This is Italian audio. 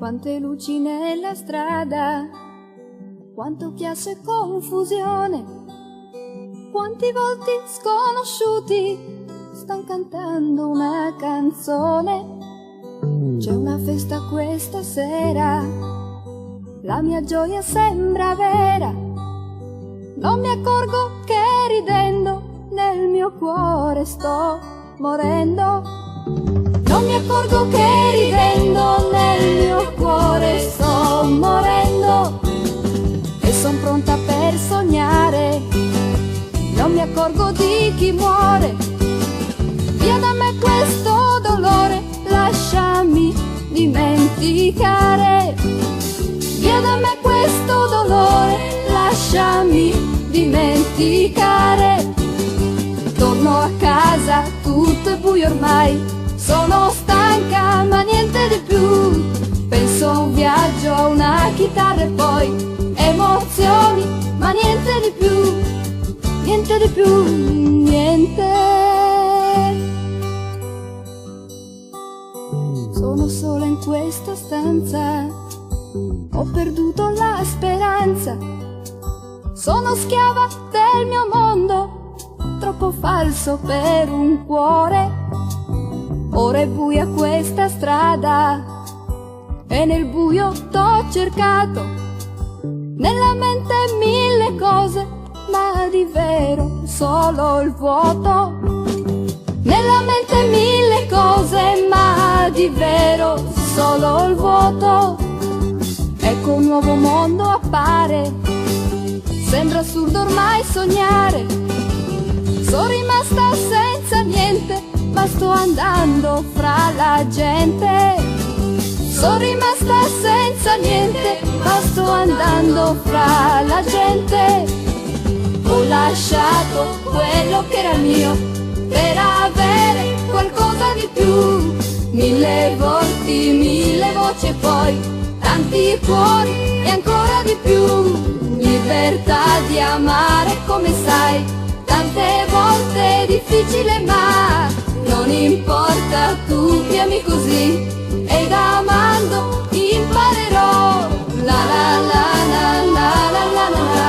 Quante luci nella strada, quanto chiasso e confusione, quanti volti sconosciuti stan cantando una canzone. C'è una festa questa sera, la mia gioia sembra vera, non mi accorgo che ridendo nel mio cuore sto morendo. Non mi accorgo che ridendo nel mio cuore sto morendo e son pronta per sognare, non mi accorgo di chi muore. Via da me questo dolore, lasciami dimenticare. Via da me questo dolore, lasciami dimenticare. Torno a casa, tutto è buio ormai, sono stanca ma niente di più. Penso a un viaggio, a una chitarra e poi emozioni, ma niente di più, niente di più, niente. Sono sola in questa stanza, ho perduto la speranza, sono schiava del mio mondo, troppo falso per un cuore. Ora è buia questa strada e nel buio t'ho cercato, nella mente mille cose, ma di vero solo il vuoto. Nella mente mille cose, ma di vero solo il vuoto. Ecco un nuovo mondo appare, sembra assurdo ormai sognare. Sono rimasta senza niente, ma sto andando fra la gente. Sono rimasta senza niente, ma sto andando fra la gente. Ho lasciato quello che era mio per avere qualcosa di più. Mille volti, mille voci e poi tanti cuori e ancora di più. Libertà di amare come sai, tante volte è difficile ma non importa, tu mi ami così ed amando imparerò. La la la la la la la la.